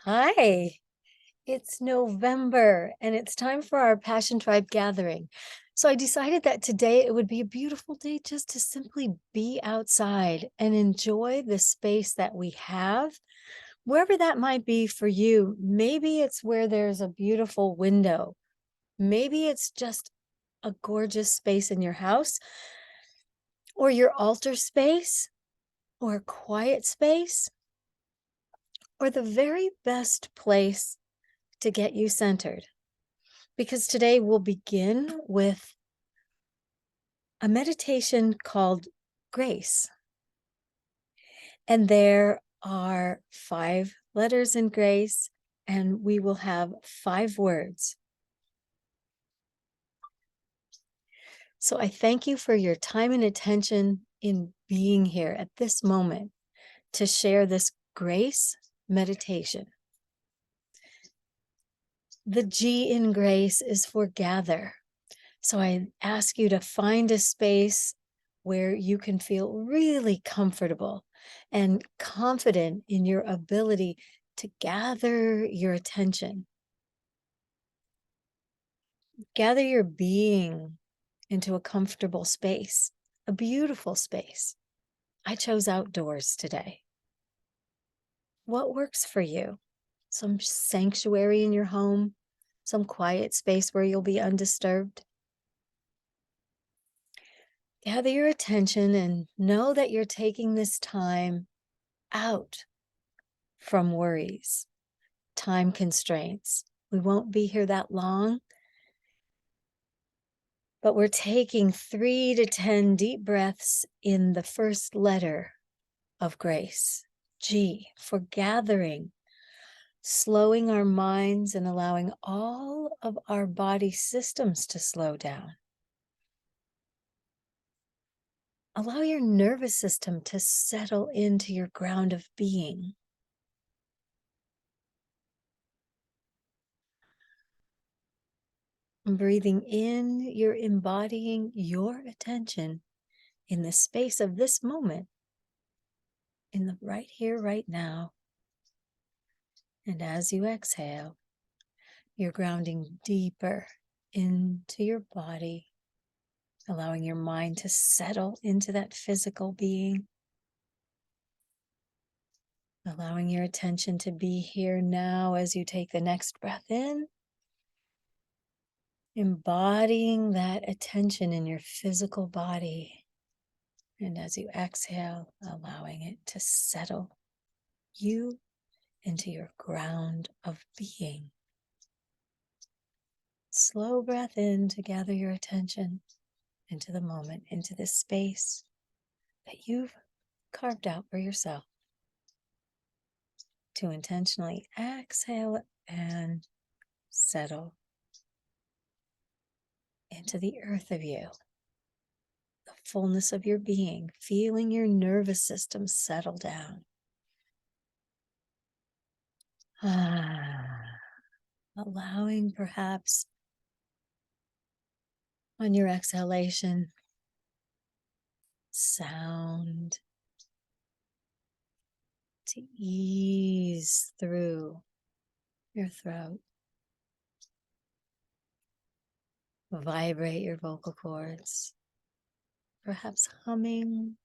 Hi, it's November and it's time for our Passion Tribe gathering. So I decided that today it would be a beautiful day just to simply be outside and enjoy the space that we have, wherever that might be for you. Maybe it's where there's a beautiful window. Maybe it's just a gorgeous space in your house or your altar space or a quiet space or the very best place to get you centered. Because today we'll begin with a meditation called Grace. And there are 5 letters in Grace, and we will have 5 words. So I thank you for your time and attention in being here at this moment to share this Grace meditation. The G in Grace is for gather. So I ask you to find a space where you can feel really comfortable and confident in your ability to gather your attention. Gather your being into a comfortable space, a beautiful space. I chose outdoors today. What works for you? Some sanctuary in your home, some quiet space where you'll be undisturbed. Gather your attention and know that you're taking this time out from worries, time constraints. We won't be here that long, but we're taking 3 to 10 deep breaths in the first letter of Grace, G, for gathering, slowing our minds and allowing all of our body systems to slow down. Allow your nervous system to settle into your ground of being. Breathing in, you're embodying your attention in the space of this moment, in the right here, right now. And as you exhale, you're grounding deeper into your body, allowing your mind to settle into that physical being, allowing your attention to be here now as you take the next breath in, embodying that attention in your physical body. And as you exhale, allowing it to settle you into your ground of being. Slow breath in to gather your attention into the moment, into this space that you've carved out for yourself. To intentionally exhale and settle into the earth of you, the fullness of your being, feeling your nervous system settle down. Allowing perhaps on your exhalation, sound to ease through your throat. Vibrate your vocal cords, perhaps humming,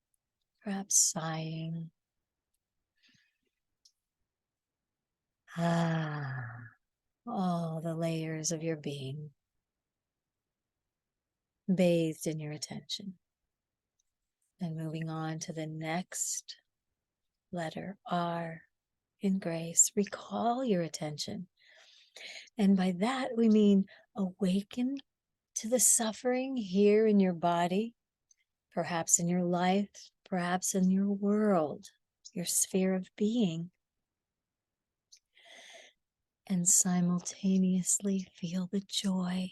perhaps sighing. All the layers of your being bathed in your attention. And moving on to the next letter, R, in Grace, recall your attention. And by that, we mean awaken to the suffering here in your body, perhaps in your life, perhaps in your world, your sphere of being. And simultaneously feel the joy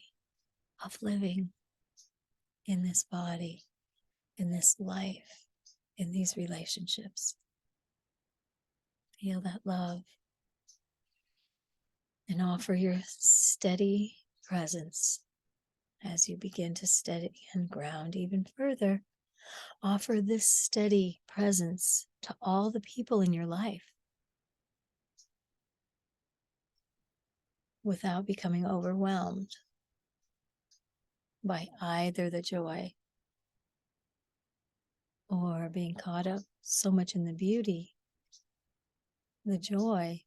of living in this body, in this life, in these relationships. Feel that love and offer your steady presence as you begin to steady and ground even further. Offer this steady presence to all the people in your life. without becoming overwhelmed by either the joy or being caught up so much in the beauty, the joy,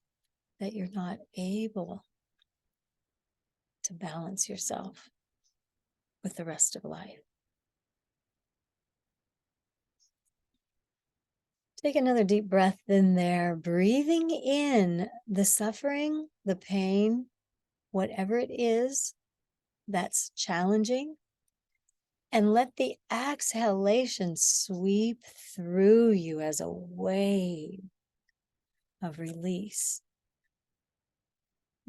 that you're not able to balance yourself with the rest of life. Take another deep breath in there, breathing in the suffering, the pain, whatever it is that's challenging, and let the exhalation sweep through you as a wave of release,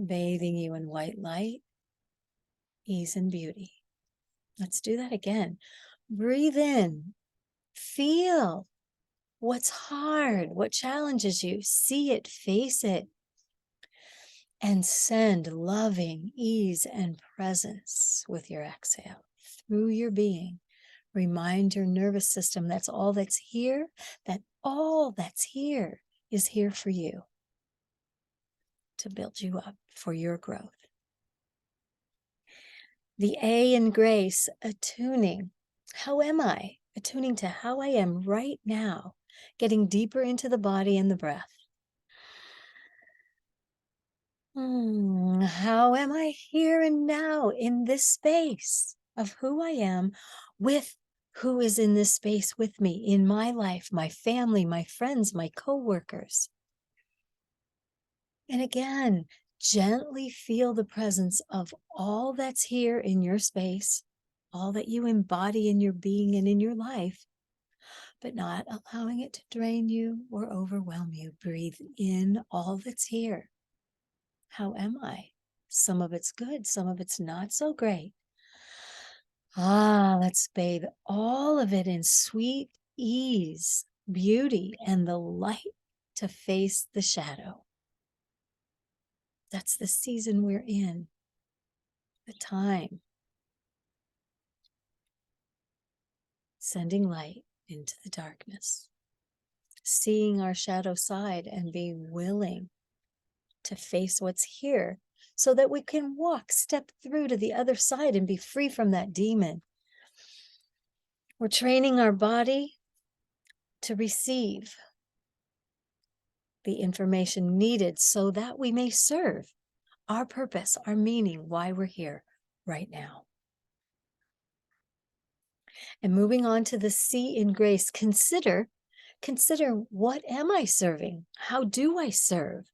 bathing you in white light, ease, and beauty. Let's do that again. Breathe in, feel what's hard, what challenges you, see it, face it, and send loving ease and presence with your exhale through your being. Remind your nervous system that's all that's here, that all that's here is here for you to build you up for your growth. The A in grace, attuning. How am I? Attuning to how I am right now, getting deeper into the body and the breath. How am I here and now in this space of who I am with who is in this space with me in my life, my family, my friends, my coworkers? And again, gently feel the presence of all that's here in your space, all that you embody in your being and in your life, but not allowing it to drain you or overwhelm you. Breathe in all that's here. How am I? Some of it's good, some of it's not so great. Let's bathe all of it in sweet ease, beauty, and the light to face the shadow. That's the season we're in, the time. Sending light into the darkness, seeing our shadow side and being willing to face what's here so that we can step through to the other side and be free from that demon. We're training our body to receive the information needed so that we may serve our purpose, our meaning, why we're here right now. And moving on to the C in grace, consider what am I serving? How do I serve?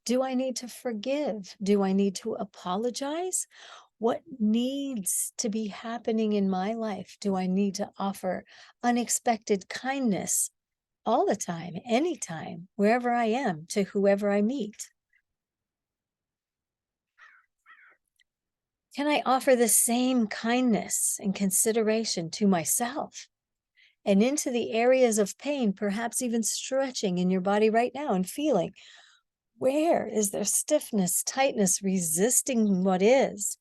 Do I need to forgive? Do I need to apologize? What needs to be happening in my life? Do I need to offer unexpected kindness all the time, anytime, wherever I am, to whoever I meet? Can I offer the same kindness and consideration to myself and into the areas of pain, perhaps even stretching in your body right now and feeling, where is there stiffness, tightness, resisting what is?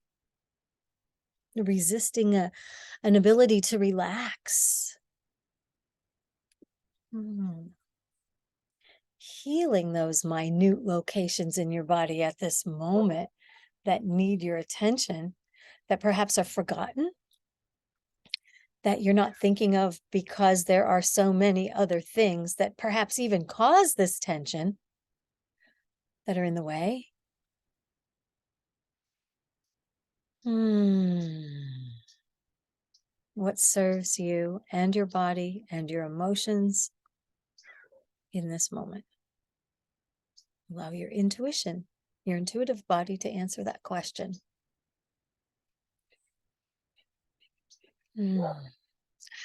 Resisting an ability to relax. Healing those minute locations in your body at this moment that need your attention, that perhaps are forgotten, that you're not thinking of because there are so many other things that perhaps even cause this tension that are in the way. What serves you and your body and your emotions in this moment? Allow your intuition, your intuitive body, to answer that question.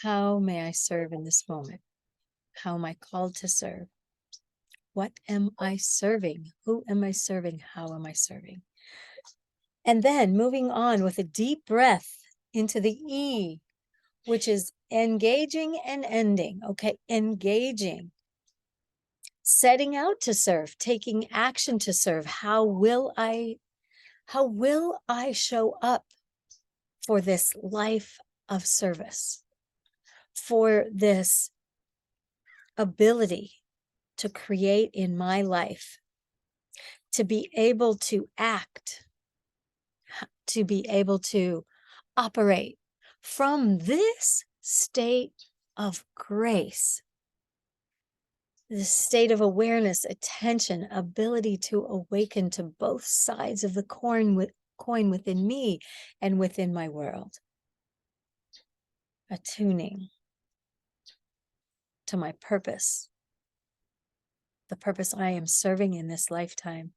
How may I serve in this moment? How am I called to serve? What am I serving? Who am I serving? How am I serving? And then moving on with a deep breath into the E, which is engaging and ending. Okay, engaging. Setting out to serve, taking action to serve. How will I show up for this life of service, for this ability to create in my life, to be able to act to be able to operate from this state of grace, this state of awareness, attention, ability to awaken to both sides of the coin within me and within my world. Attuning to my purpose, the purpose I am serving in this lifetime.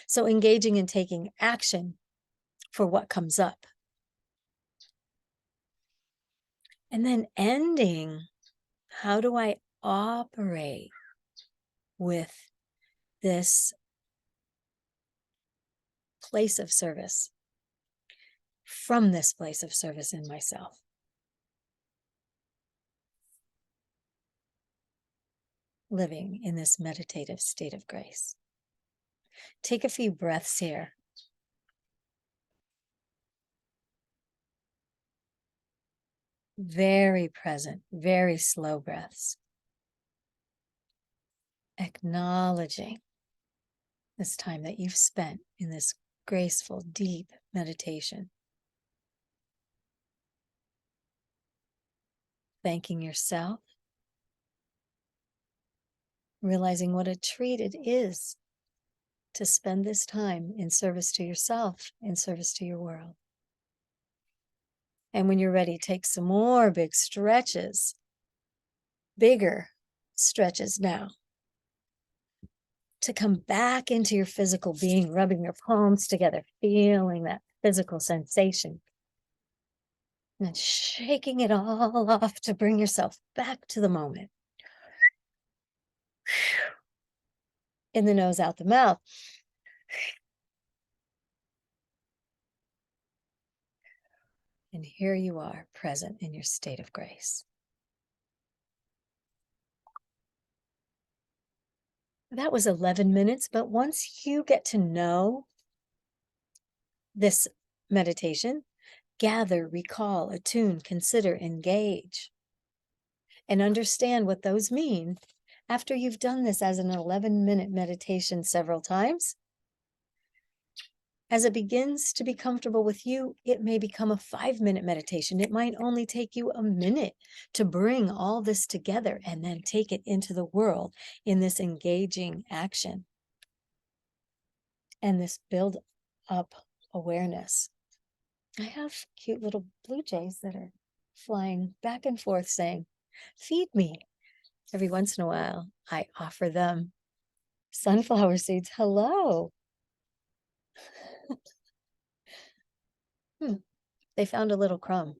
So engaging and taking action for what comes up. And then ending, how do I operate with this place of service, from this place of service in myself? Living in this meditative state of grace. Take a few breaths here. Very present, very slow breaths. Acknowledging this time that you've spent in this graceful, deep meditation. Thanking yourself. Realizing what a treat it is to spend this time in service to yourself, in service to your world. And when you're ready, take some more big stretches, bigger stretches now, to come back into your physical being, rubbing your palms together, feeling that physical sensation. And then shaking it all off to bring yourself back to the moment. In the nose, out the mouth. And here you are, present in your state of grace. That was 11 minutes, but once you get to know this meditation, gather, recall, attune, consider, engage, and understand what those mean. After you've done this as an 11-minute meditation several times, as it begins to be comfortable with you, it may become a 5-minute meditation. It might only take you a minute to bring all this together and then take it into the world in this engaging action and this build up awareness. I have cute little blue jays that are flying back and forth saying, "Feed me." Every once in a while, I offer them sunflower seeds. Hello. They found a little crumb.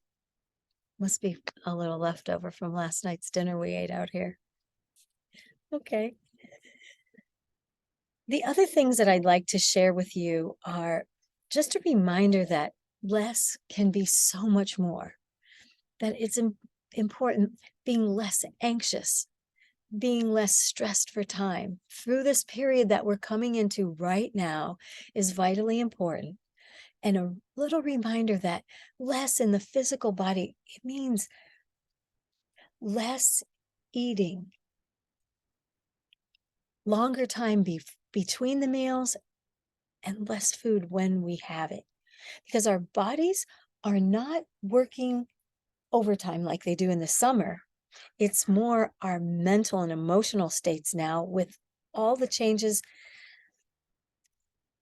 Must be a little leftover from last night's dinner we ate out here. Okay. The other things that I'd like to share with you are just a reminder that less can be so much more, that it's important being less anxious, being less stressed for time through this period that we're coming into right now is vitally important. And a little reminder that less in the physical body, it means less eating, longer time between the meals, and less food when we have it. Because our bodies are not working overtime like they do in the summer. It's more our mental and emotional states now with all the changes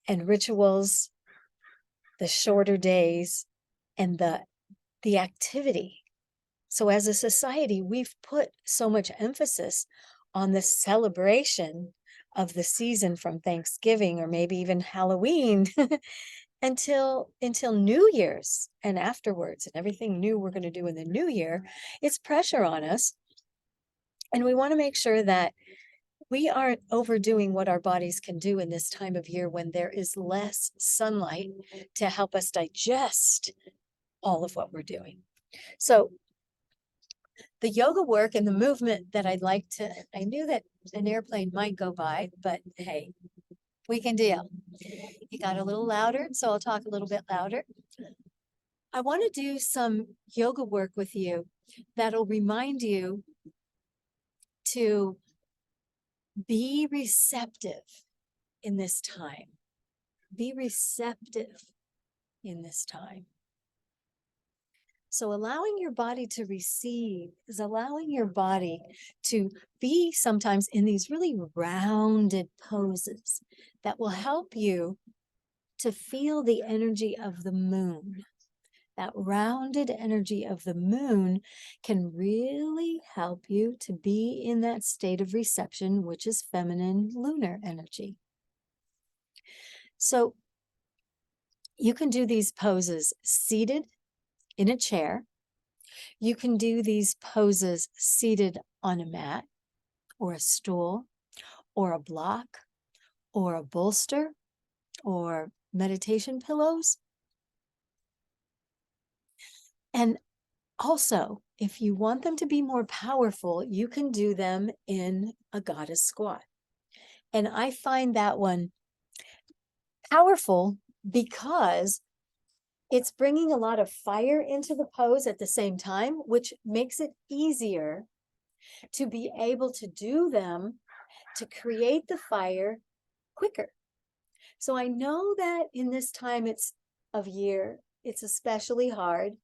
and rituals, the shorter days, and the activity. So as a society, we've put so much emphasis on the celebration of the season from Thanksgiving or maybe even Halloween until New Year's and afterwards, and everything new we're going to do in the new year. It's pressure on us. And we want to make sure that we aren't overdoing what our bodies can do in this time of year when there is less sunlight to help us digest all of what we're doing. So the yoga work and the movement that I'd like to, I knew that an airplane might go by, but hey, we can deal. It got a little louder, so I'll talk a little bit louder. I want to do some yoga work with you that'll remind you to be receptive in this time. Be receptive in this time. So allowing your body to receive is allowing your body to be sometimes in these really rounded poses that will help you to feel the energy of the moon. That rounded energy of the moon can really help you to be in that state of reception, which is feminine lunar energy. So you can do these poses seated in a chair. You can do these poses seated on a mat or a stool or a block or a bolster or meditation pillows. And also, if you want them to be more powerful, you can do them in a goddess squat. And I find that one powerful because it's bringing a lot of fire into the pose at the same time, which makes it easier to be able to do them to create the fire quicker. So I know that in this time of year, it's especially hard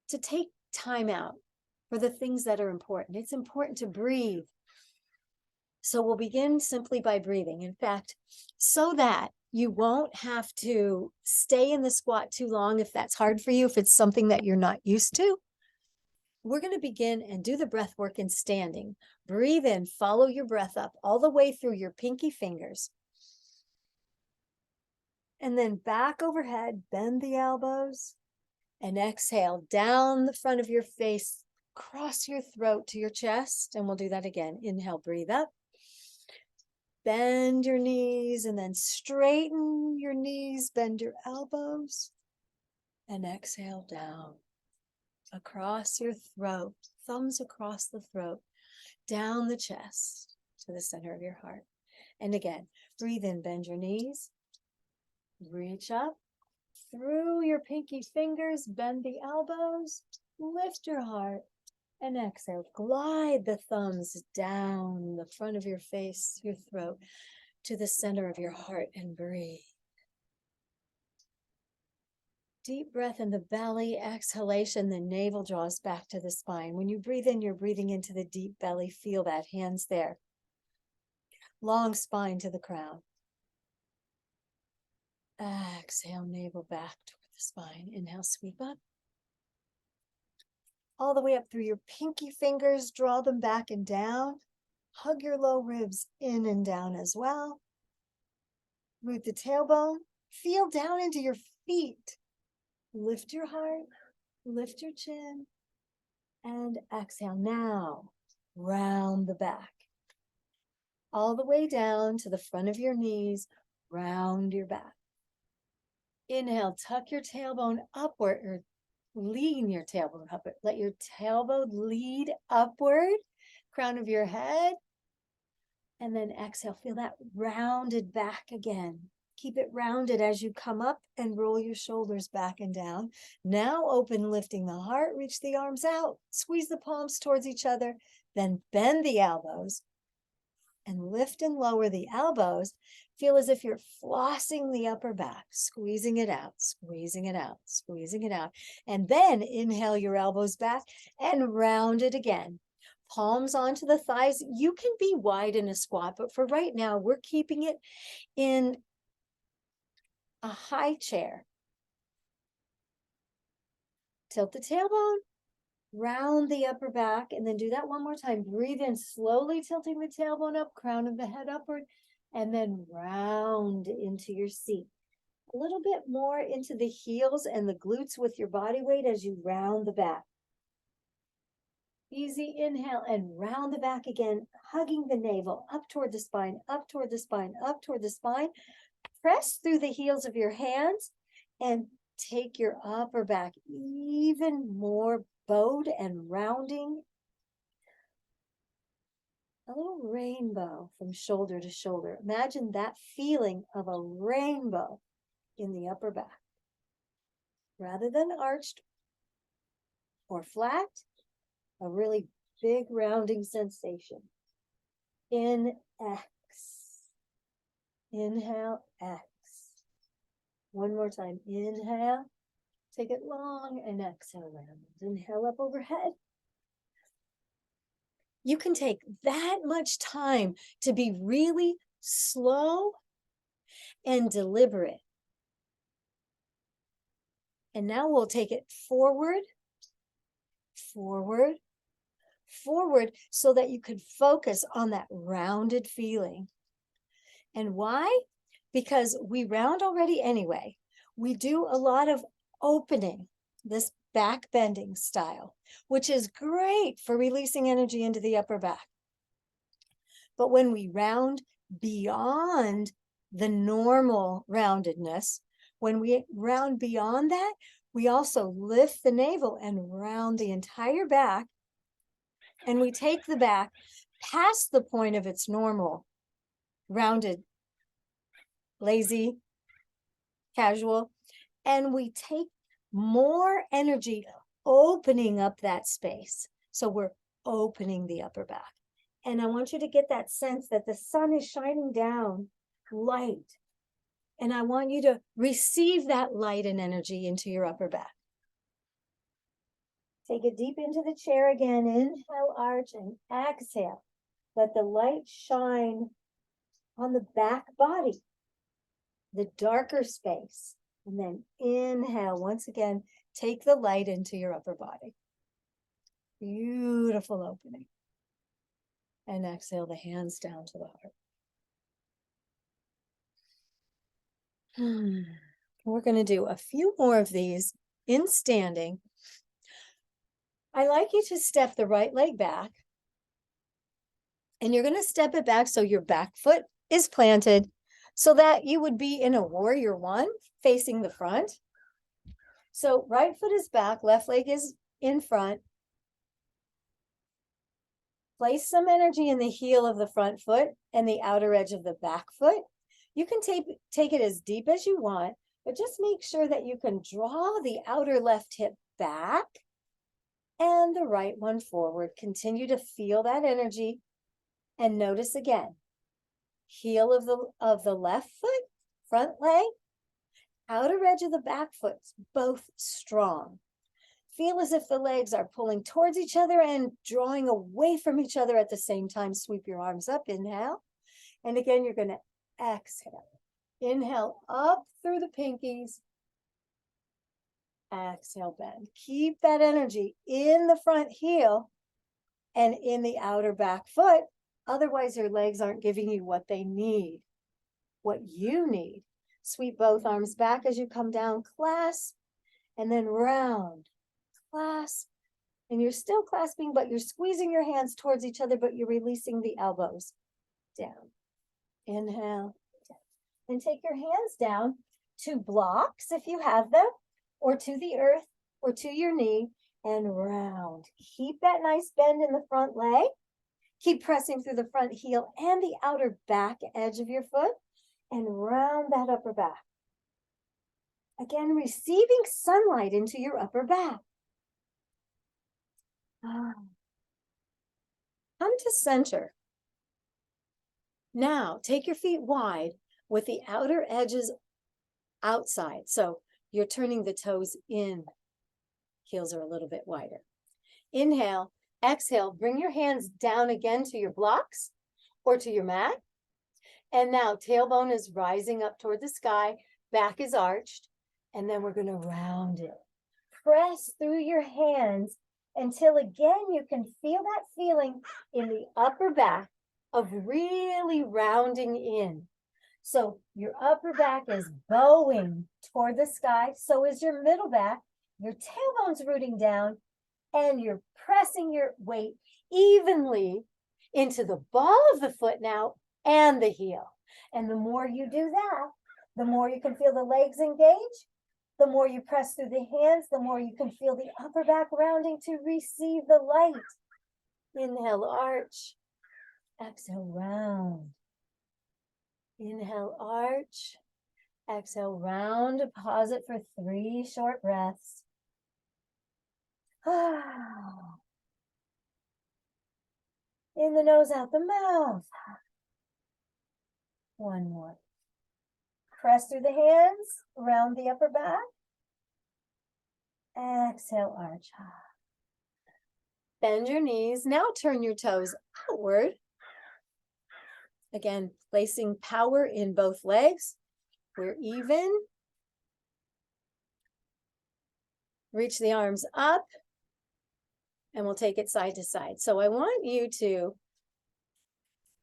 to take time out for the things that are important. It's important to breathe. So we'll begin simply by breathing. In fact, so that you won't have to stay in the squat too long if that's hard for you, if it's something that you're not used to. We're going to begin and do the breath work in standing. Breathe in, follow your breath up all the way through your pinky fingers. And then back overhead, bend the elbows, and exhale down the front of your face, cross your throat to your chest, and we'll do that again. Inhale, breathe up. Bend your knees and then straighten your knees, bend your elbows, and exhale down across your throat, thumbs across the throat, down the chest to the center of your heart. And again, breathe in, bend your knees, reach up through your pinky fingers, bend the elbows, lift your heart, and exhale. Glide the thumbs down the front of your face, your throat, to the center of your heart, and breathe. Deep breath in the belly, exhalation, the navel draws back to the spine. When you breathe in, you're breathing into the deep belly. Feel that, hands there. Long spine to the crown. Exhale, navel back toward the spine. Inhale, sweep up. All the way up through your pinky fingers, draw them back and down. Hug your low ribs in and down as well. Root the tailbone. Feel down into your feet. Lift your heart, lift your chin, and exhale. Now, round the back. All the way down to the front of your knees, round your back. Inhale, tuck your tailbone upward, or lean your tailbone upward. Let your tailbone lead upward, crown of your head. And then exhale, feel that rounded back again. Keep it rounded as you come up and roll your shoulders back and down. Now open, lifting the heart, reach the arms out, squeeze the palms towards each other, then bend the elbows and lift and lower the elbows. Feel as if you're flossing the upper back, squeezing it out, squeezing it out, squeezing it out. And then inhale your elbows back and round it again. Palms onto the thighs. You can be wide in a squat, but for right now, we're keeping it in a high chair. Tilt the tailbone, round the upper back, and then do that one more time. Breathe in, slowly tilting the tailbone up, crown of the head upward, and then round into your seat. A little bit more into the heels and the glutes with your body weight as you round the back. Easy inhale and round the back again, hugging the navel up toward the spine, up toward the spine, up toward the spine. Press through the heels of your hands and take your upper back even more bowed and rounding. A little rainbow from shoulder to shoulder. Imagine that feeling of a rainbow in the upper back. Rather than arched or flat, a really big rounding sensation. In X. Inhale, X. One more time. Inhale. Take it long and exhale round. Inhale up overhead. You can take that much time to be really slow and deliberate. And now we'll take it forward, forward, forward, so that you could focus on that rounded feeling. And why? Because we round already anyway. We do a lot of opening, this back bending style, which is great for releasing energy into the upper back. But when we round beyond the normal roundedness, when we round beyond that, we also lift the navel and round the entire back. And we take the back past the point of its normal, rounded, lazy, casual, and we take more energy opening up that space. So we're opening the upper back. And I want you to get that sense that the sun is shining down light. And I want you to receive that light and energy into your upper back. Take it deep into the chair again. Inhale, arch, and exhale. Let the light shine on the back body, the darker space. And then inhale, once again, take the light into your upper body. Beautiful opening. And exhale the hands down to the heart. We're going to do a few more of these in standing. I like you to step the right leg back. And you're going to step it back so your back foot is planted so that you would be in a warrior one facing the front. So right foot is back, left leg is in front. Place some energy in the heel of the front foot and the outer edge of the back foot. You can take it as deep as you want, but just make sure that you can draw the outer left hip back and the right one forward. Continue to feel that energy and notice again, heel of the left foot, front leg, outer edge of the back foot, both strong. Feel as if the legs are pulling towards each other and drawing away from each other at the same time. Sweep your arms up, inhale. And again, you're going to exhale. Inhale up through the pinkies. Exhale, bend. Keep that energy in the front heel and in the outer back foot. Otherwise, your legs aren't giving you what they need, what you need. Sweep both arms back as you come down, clasp, and then round. Clasp, and you're still clasping, but you're squeezing your hands towards each other, but you're releasing the elbows down. Inhale, and take your hands down to blocks if you have them, or to the earth, or to your knee, and round. Keep that nice bend in the front leg. Keep pressing through the front heel and the outer back edge of your foot, and round that upper back. Again, receiving sunlight into your upper back. Come to center. Now, take your feet wide with the outer edges outside. So you're turning the toes in. Heels are a little bit wider. Inhale, exhale, bring your hands down again to your blocks or to your mat. And now tailbone is rising up toward the sky, back is arched, and then we're going to round it. Press through your hands until again you can feel that feeling in the upper back of really rounding in. So your upper back is bowing toward the sky, so is your middle back. Your tailbone's rooting down, and you're pressing your weight evenly into the ball of the foot now and the heel. And the more you do that, the more you can feel the legs engage. The more you press through the hands, the more you can feel the upper back rounding to receive the light. Inhale, arch. Exhale, round. Inhale, arch. Exhale, round. Pause it for 3 short breaths. In the nose, out the mouth. One more. Press through the hands, around the upper back. Exhale, arch. Bend your knees. Now turn your toes outward. Again, placing power in both legs. We're even. Reach the arms up. And we'll take it side to side. So I want you to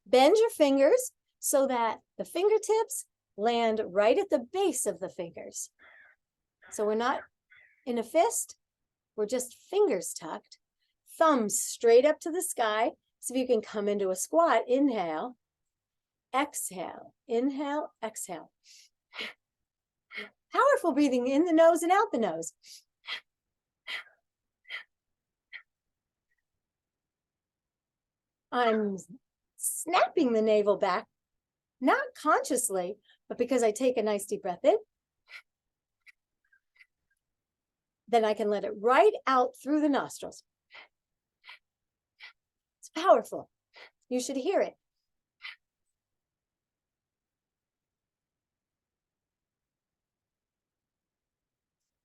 bend your fingers so that the fingertips land right at the base of the fingers. So we're not in a fist, we're just fingers tucked. Thumbs straight up to the sky. So if you can come into a squat, inhale, exhale, inhale, exhale. Powerful breathing in the nose and out the nose. I'm snapping the navel back, not consciously, but because I take a nice deep breath in. Then I can let it right out through the nostrils. It's powerful. You should hear it.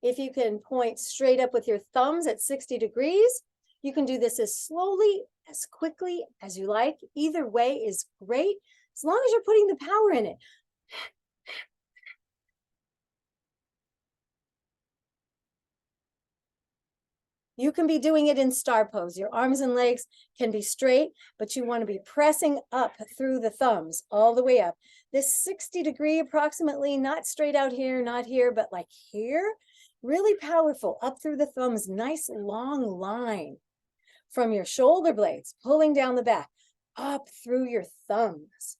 If you can point straight up with your thumbs at 60 degrees, you can do this as slowly, as quickly as you like. Either way is great, as long as you're putting the power in it. You can be doing it in star pose. Your arms and legs can be straight, but you want to be pressing up through the thumbs all the way up. This 60 degree approximately, not straight out here, not here, but like here, really powerful. Up through the thumbs, nice long line from your shoulder blades, pulling down the back, up through your thumbs.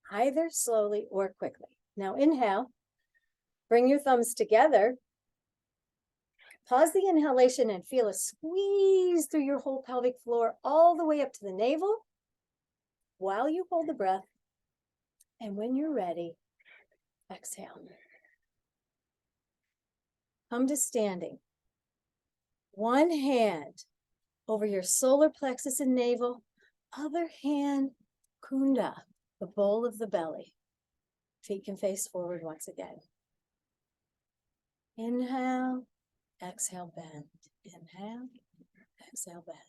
Either slowly or quickly. Now inhale, bring your thumbs together. Pause the inhalation and feel a squeeze through your whole pelvic floor all the way up to the navel while you hold the breath. And when you're ready, exhale. Come to standing. One hand over your solar plexus and navel, other hand, kunda, the bowl of the belly. Feet can face forward once again. Inhale, exhale, bend. Inhale, exhale, bend.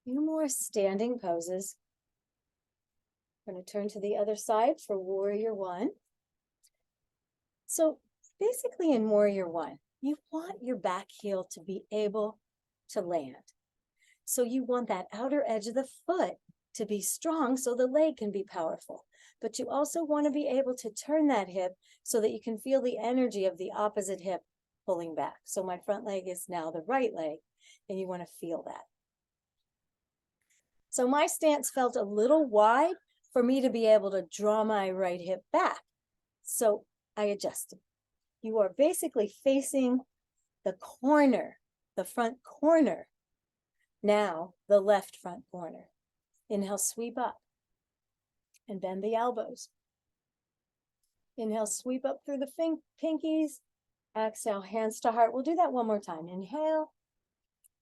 Few more standing poses. I'm going to turn to the other side for Warrior One. So basically in Warrior One, you want your back heel to be able to land. So you want that outer edge of the foot to be strong so the leg can be powerful. But you also want to be able to turn that hip so that you can feel the energy of the opposite hip pulling back. So my front leg is now the right leg, and you want to feel that. So my stance felt a little wide for me to be able to draw my right hip back. So I adjusted. You are basically facing the corner, the front corner. Now the left front corner. Inhale, sweep up and bend the elbows. Inhale, sweep up through the pinkies. Exhale, hands to heart. We'll do that one more time. Inhale,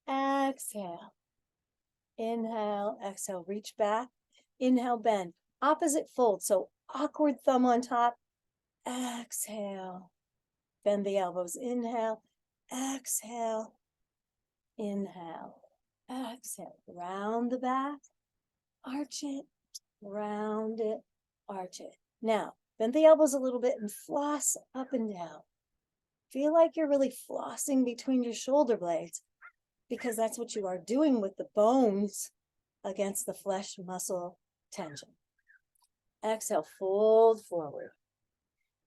exhale. Inhale, exhale, reach back. Inhale, bend. Opposite fold, so awkward thumb on top. Exhale, bend the elbows. Inhale, exhale, inhale, exhale. Round the back, arch it, round it, arch it. Now, bend the elbows a little bit and floss up and down. Feel like you're really flossing between your shoulder blades, because that's what you are doing with the bones against the flesh muscle tension. Exhale, fold forward.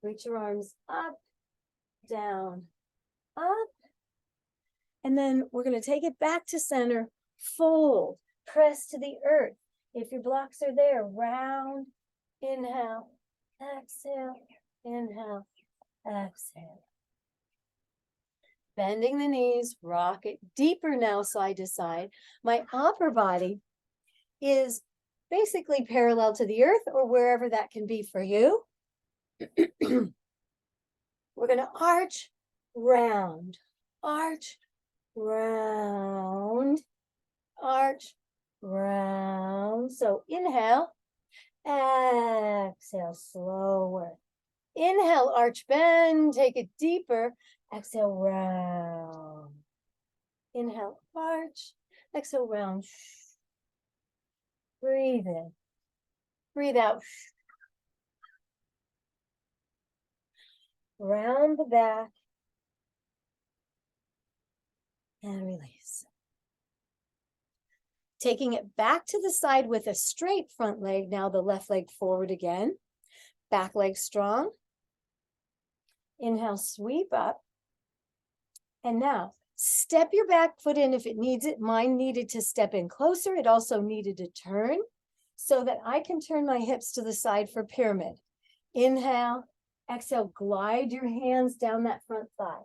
Reach your arms up, down, up. And then we're going to take it back to center, fold, press to the earth. If your blocks are there, round, inhale, exhale, Inhale, exhale. Bending the knees, rock it deeper now, side to side. My upper body is basically parallel to the earth or wherever that can be for you. We're going to arch, round, arch, round, arch, round. So inhale, exhale, slower. Inhale, arch, bend, take it deeper. Exhale, round. Inhale, arch. Exhale, round. Breathe in. Breathe out. Round the back. And release. Taking it back to the side with a straight front leg. Now the left leg forward again. Back leg strong. Inhale, sweep up. And now step your back foot in if it needs it. Mine needed to step in closer. It also needed to turn so that I can turn my hips to the side for pyramid. Inhale, exhale, glide your hands down that front thigh.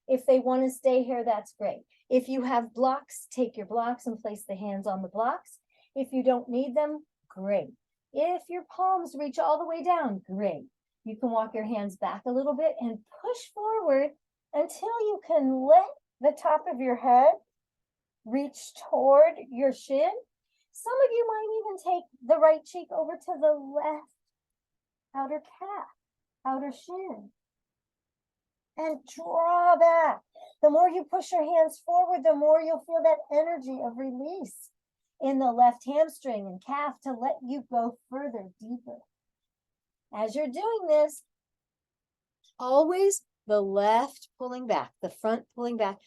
If they want to stay here, that's great. If you have blocks, take your blocks and place the hands on the blocks. If you don't need them, great. If your palms reach all the way down, great. You can walk your hands back a little bit and push forward until you can let the top of your head reach toward your shin. Some of you might even take the right cheek over to the left outer calf, outer shin, and draw back. The more you push your hands forward, the more you'll feel that energy of release in the left hamstring and calf to let you go further, deeper. As you're doing this, always the left pulling back, the front pulling back,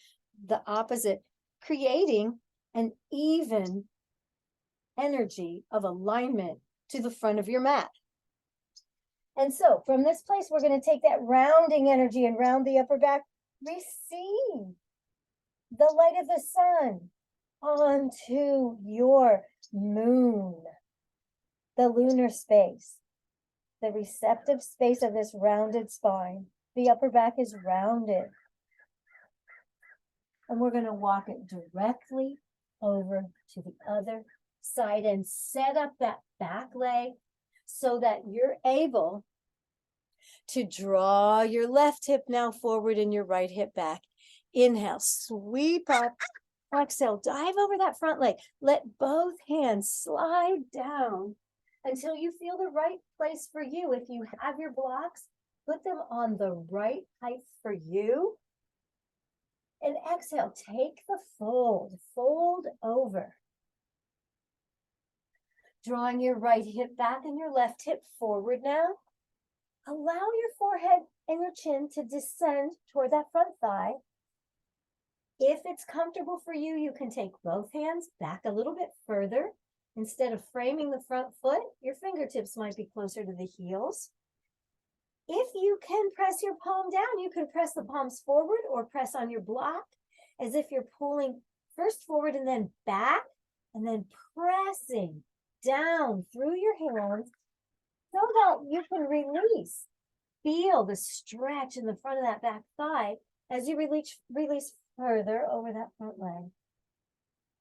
the opposite, creating an even energy of alignment to the front of your mat. And so from this place, we're going to take that rounding energy and round the upper back. Receive the light of the sun onto your moon, the lunar space, the receptive space of this rounded spine. The upper back is rounded. And we're going to walk it directly over to the other side and set up that back leg so that you're able to draw your left hip now forward and your right hip back. Inhale, sweep up. Exhale, dive over that front leg. Let both hands slide down until you feel the right place for you. If you have your blocks, put them on the right height for you. And exhale, take the fold over. Drawing your right hip back and your left hip forward now. Allow your forehead and your chin to descend toward that front thigh. If it's comfortable for you, you can take both hands back a little bit further. Instead of framing the front foot, your fingertips might be closer to the heels. If you can press your palm down, you can press the palms forward or press on your block as if you're pulling first forward and then back, and then pressing down through your hands so that you can release. Feel the stretch in the front of that back thigh as you release further over that front leg.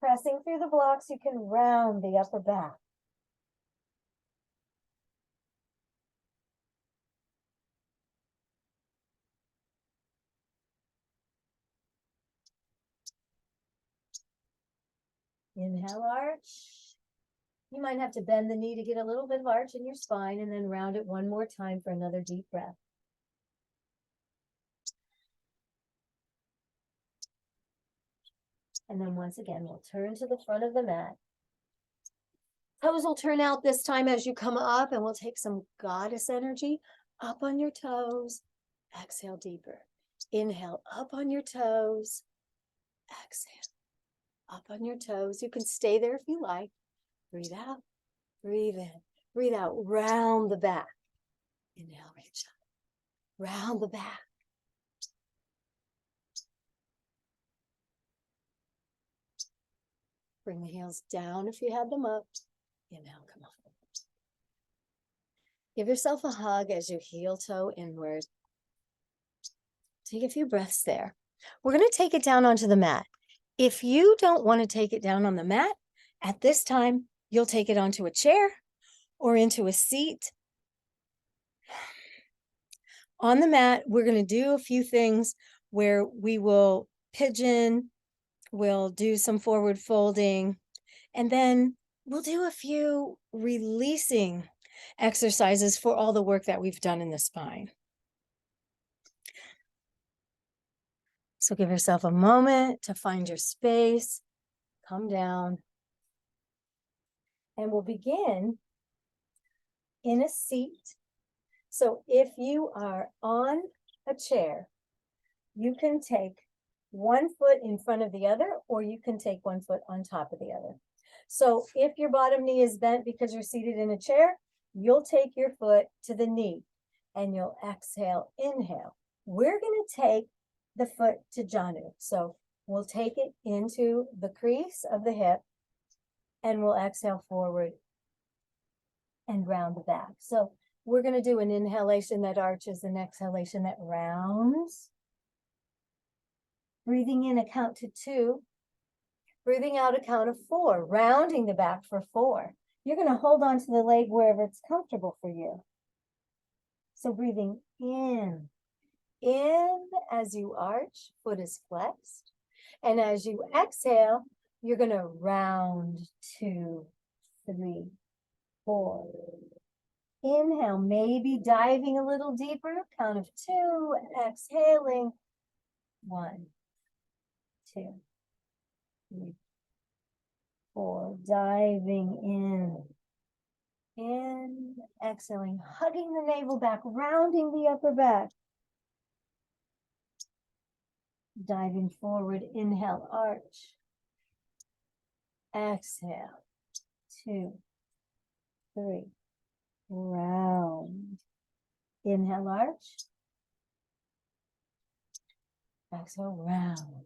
Pressing through the blocks, you can round the upper back. Inhale, arch. You might have to bend the knee to get a little bit of arch in your spine and then round it one more time for another deep breath. And then once again, we'll turn to the front of the mat. Toes will turn out this time as you come up, and we'll take some goddess energy up on your toes. Exhale deeper. Inhale, up on your toes. Exhale, up on your toes. You can stay there if you like. Breathe out, breathe in, breathe out, round the back. Inhale, reach up, round the back. Bring the heels down if you had them up. Inhale, come up. Give yourself a hug as you heel toe inward. Take a few breaths there. We're going to take it down onto the mat. If you don't want to take it down on the mat, at this time, you'll take it onto a chair or into a seat. On the mat, we're going to do a few things where we will pigeon, we'll do some forward folding, and then we'll do a few releasing exercises for all the work that we've done in the spine. So give yourself a moment to find your space, come down, and we'll begin in a seat. So if you are on a chair, you can take one foot in front of the other, or you can take one foot on top of the other. So if your bottom knee is bent because you're seated in a chair, you'll take your foot to the knee and you'll exhale, inhale. We're going to take the foot to Janu. So we'll take it into the crease of the hip and we'll exhale forward and round the back. So we're going to do an inhalation that arches, an exhalation that rounds. Breathing in, a count to 2. Breathing out, a count of 4, rounding the back for 4. You're going to hold on to the leg wherever it's comfortable for you. So breathing in as you arch, foot is flexed. And as you exhale, you're going to round 2, 3, 4. Inhale, maybe diving a little deeper, count of 2, exhaling, 1, 2, 3, 4, diving in, exhaling, hugging the navel back, rounding the upper back, diving forward, inhale, arch, exhale, 2, 3, round, inhale, arch, exhale, round.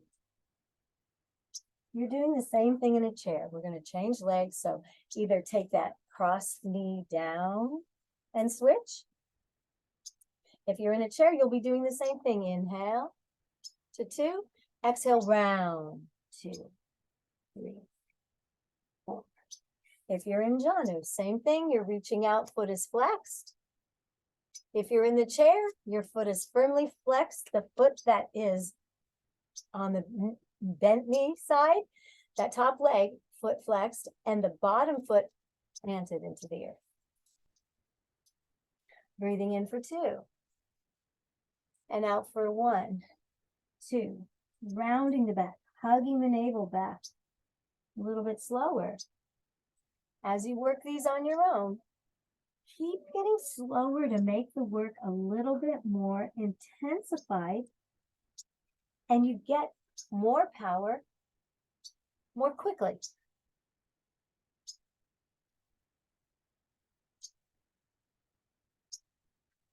You're doing the same thing in a chair. We're going to change legs. So either take that cross knee down and switch. If you're in a chair, you'll be doing the same thing. Inhale to 2, exhale, round, 2, 3, 4. If you're in Janu, same thing. You're reaching out, foot is flexed. If you're in the chair, your foot is firmly flexed. The foot that is on the bent knee side, that top leg, foot flexed, and the bottom foot planted into the earth. Breathing in for 2. And out for 1, 2. Rounding the back, hugging the navel back. A little bit slower. As you work these on your own, keep getting slower to make the work a little bit more intensified, and you get more power more quickly.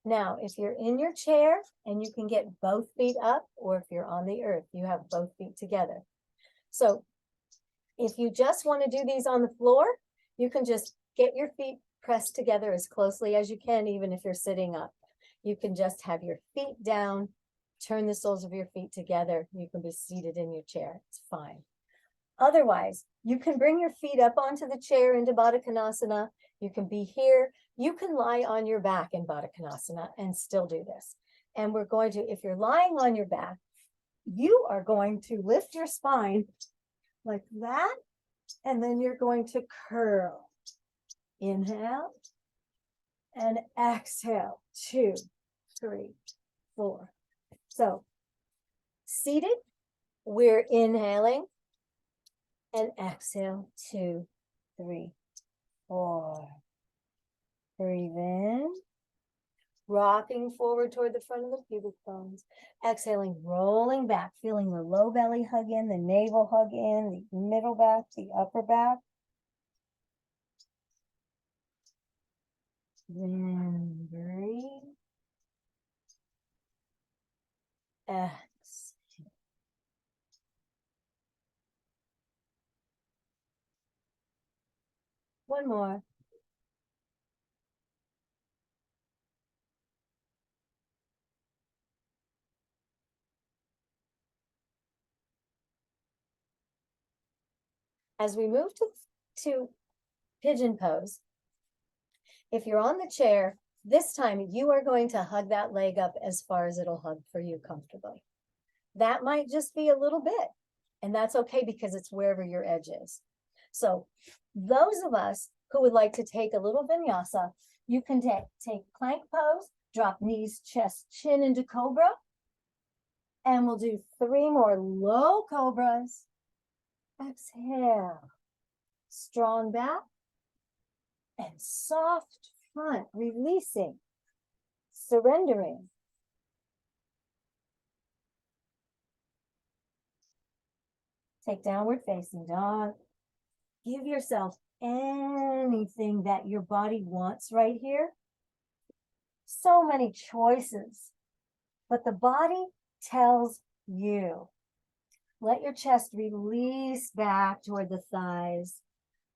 Now, if you're in your chair and you can get both feet up, or if you're on the earth, you have both feet together. So if you just want to do these on the floor, you can just get your feet pressed together as closely as you can, even if you're sitting up. You can just have your feet down, turn the soles of your feet together. You can be seated in your chair. It's fine. Otherwise, you can bring your feet up onto the chair into Baddha Konasana. You can be here. You can lie on your back in Baddha Konasana and still do this. And we're going to, if you're lying on your back, you are going to lift your spine like that, and then you're going to curl. Inhale and exhale, 2, 3, 4. So seated, we're inhaling and exhale, 2, 3, 4. Breathe in, rocking forward toward the front of the pubic bones. Exhaling, rolling back, feeling the low belly hug in, the navel hug in, the middle back, the upper back. Then breathe. Exhale. One more. As we move to pigeon pose, if you're on the chair, this time you are going to hug that leg up as far as it'll hug for you comfortably. That might just be a little bit, and that's okay because it's wherever your edge is. So those of us who would like to take a little vinyasa, you can take plank pose, drop knees, chest, chin into cobra, and we'll do 3 more low cobras. Exhale, strong back, and soft front, releasing, surrendering. Take downward facing dog. Give yourself anything that your body wants right here. So many choices, but the body tells you. Let your chest release back toward the thighs.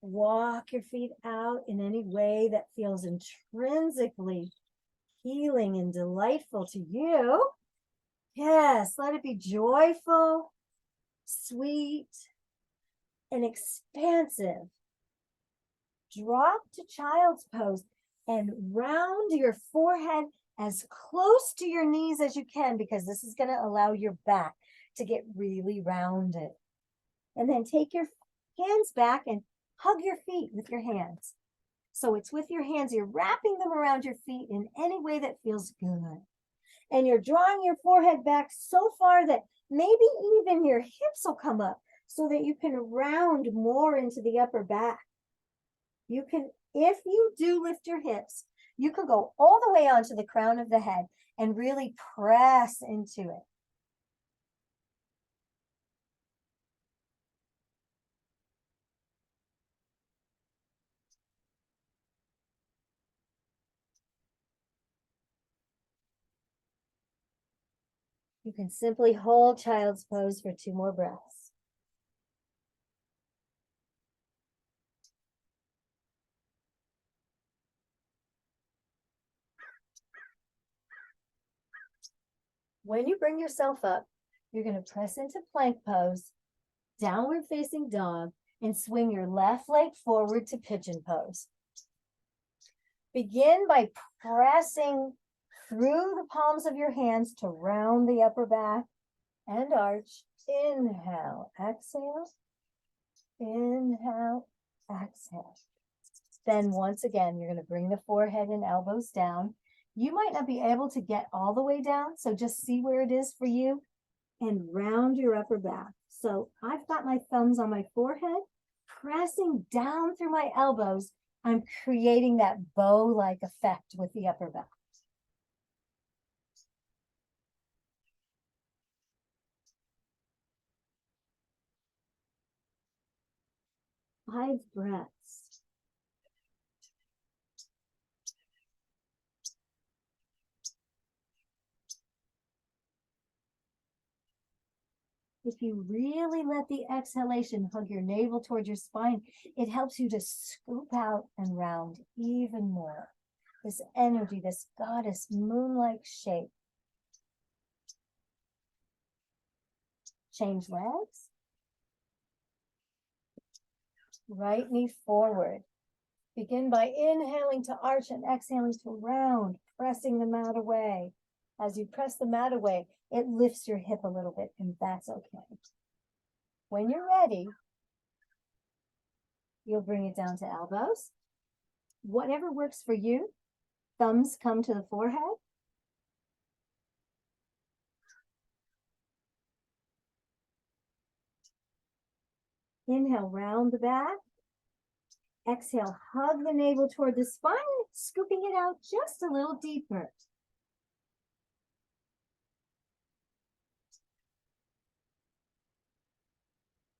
Walk your feet out in any way that feels intrinsically healing and delightful to you. Yes, let it be joyful, sweet, and expansive. Drop to child's pose and round your forehead as close to your knees as you can, because this is going to allow your back to get really rounded. And then take your hands back and hug your feet with your hands. So it's with your hands, you're wrapping them around your feet in any way that feels good. And you're drawing your forehead back so far that maybe even your hips will come up so that you can round more into the upper back. You can, if you do lift your hips, you can go all the way onto the crown of the head and really press into it. You can simply hold child's pose for 2 more breaths. When you bring yourself up, you're going to press into plank pose, downward facing dog, and swing your left leg forward to pigeon pose. Begin by pressing through the palms of your hands to round the upper back and arch. Inhale, exhale. Inhale, exhale. Then once again, you're going to bring the forehead and elbows down. You might not be able to get all the way down, so just see where it is for you and round your upper back. So I've got my thumbs on my forehead, pressing down through my elbows. I'm creating that bow-like effect with the upper back. Five breaths. If you really let the exhalation hug your navel towards your spine, it helps you to scoop out and round even more. This energy, this goddess moon-like shape. Change legs. Right knee forward. Begin by inhaling to arch and exhaling to round, pressing the mat away. As you press the mat away, it lifts your hip a little bit, and that's okay. When you're ready, you'll bring it down to elbows. Whatever works for you. Thumbs come to the forehead. Inhale, round the back. Exhale, hug the navel toward the spine, scooping it out just a little deeper.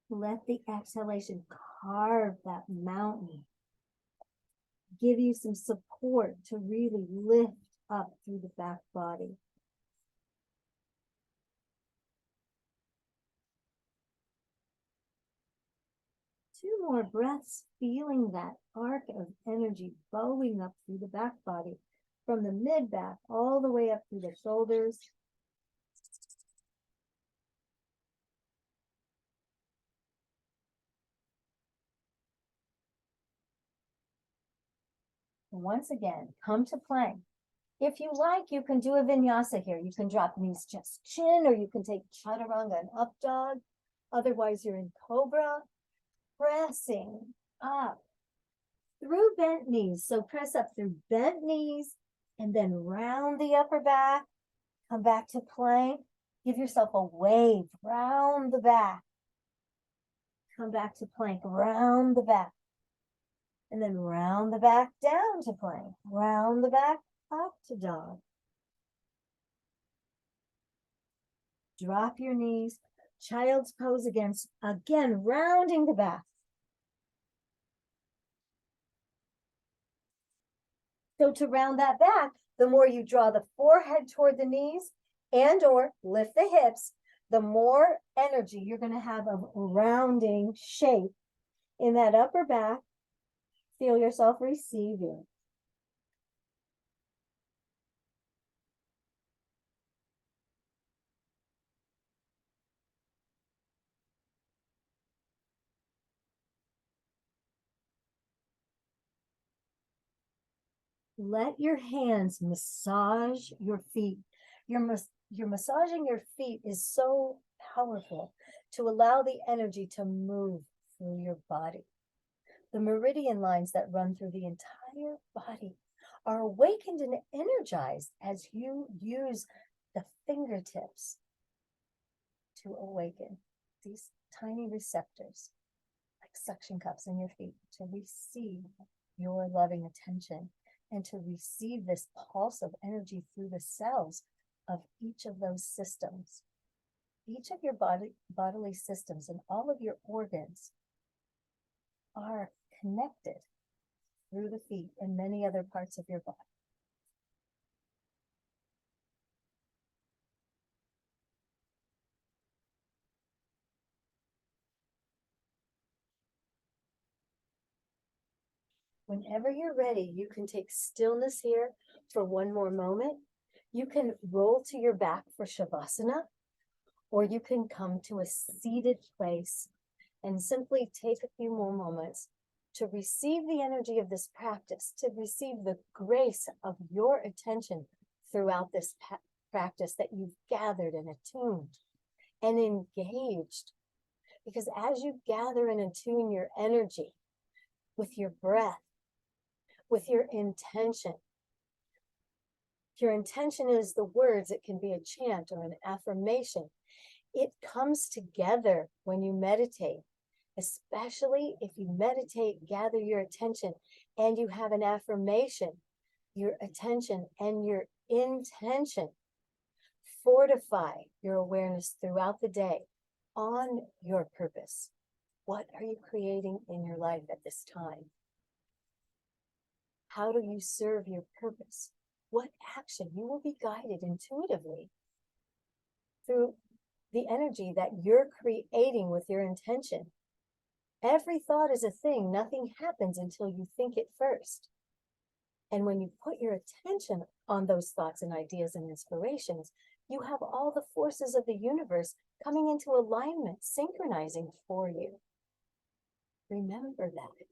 Let the exhalation carve that mountain. Give you some support to really lift up through the back body. Two more breaths, feeling that arc of energy bowing up through the back body, from the mid-back all the way up through the shoulders. once again, come to plank. If you like, you can do a vinyasa here. You can drop knees just chin, or you can take chaturanga and up dog. Otherwise, you're in cobra, pressing up through bent knees. So press up through bent knees and then round the upper back. Come back to plank. Give yourself a wave round the back. Come back to plank, round the back. And then round the back down to plank. Round the back up to dog. Drop your knees. Child's pose again, rounding the back. So to round that back, the more you draw the forehead toward the knees and or lift the hips, the more energy you're going to have of rounding shape in that upper back. Feel yourself receiving. Let your hands massage your feet. You're massaging your feet is so powerful to allow the energy to move through your body. The meridian lines that run through the entire body are awakened and energized as you use the fingertips to awaken these tiny receptors, like suction cups in your feet, to receive your loving attention and to receive this pulse of energy through the cells of each of those systems. Each of your bodily systems and all of your organs are connected through the feet and many other parts of your body. Whenever you're ready, you can take stillness here for one more moment. You can roll to your back for Shavasana, or you can come to a seated place and simply take a few more moments to receive the energy of this practice, to receive the grace of your attention throughout this practice that you've gathered and attuned and engaged. Because as you gather and attune your energy with your breath, with your intention is the words. It can be a chant or an affirmation. It comes together when you meditate, especially if you meditate, gather your attention, and you have an affirmation. Your attention and your intention fortify your awareness throughout the day on your purpose. What are you creating in your life at this time? How do you serve your purpose? What action? You will be guided intuitively through the energy that you're creating with your intention. Every thought is a thing. Nothing happens until you think it first. And when you put your attention on those thoughts and ideas and inspirations, you have all the forces of the universe coming into alignment, synchronizing for you. Remember that.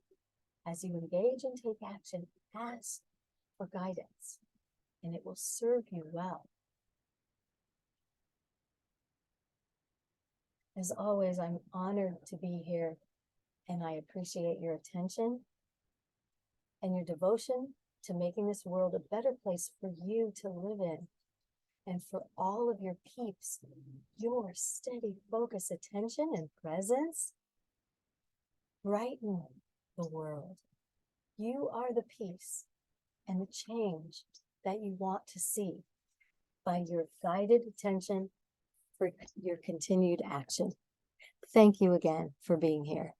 As you engage and take action, ask for guidance, and it will serve you well. As always, I'm honored to be here, and I appreciate your attention and your devotion to making this world a better place for you to live in. And for all of your peeps, your steady focus, attention, and presence brighten the world. You are the peace and the change that you want to see by your guided attention for your continued action. Thank you again for being here.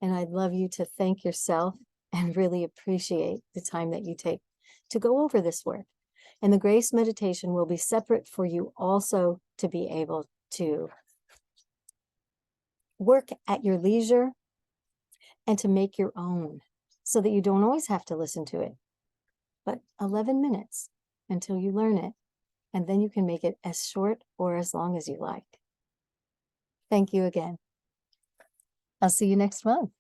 And I'd love you to thank yourself and really appreciate the time that you take to go over this work. And the grace meditation will be separate for you also to be able to work at your leisure and to make your own so that you don't always have to listen to it. But 11 minutes until you learn it, and then you can make it as short or as long as you like. Thank you again. I'll see you next month.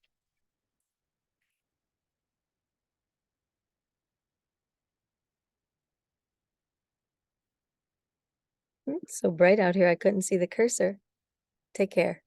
It's so bright out here, I couldn't see the cursor. Take care.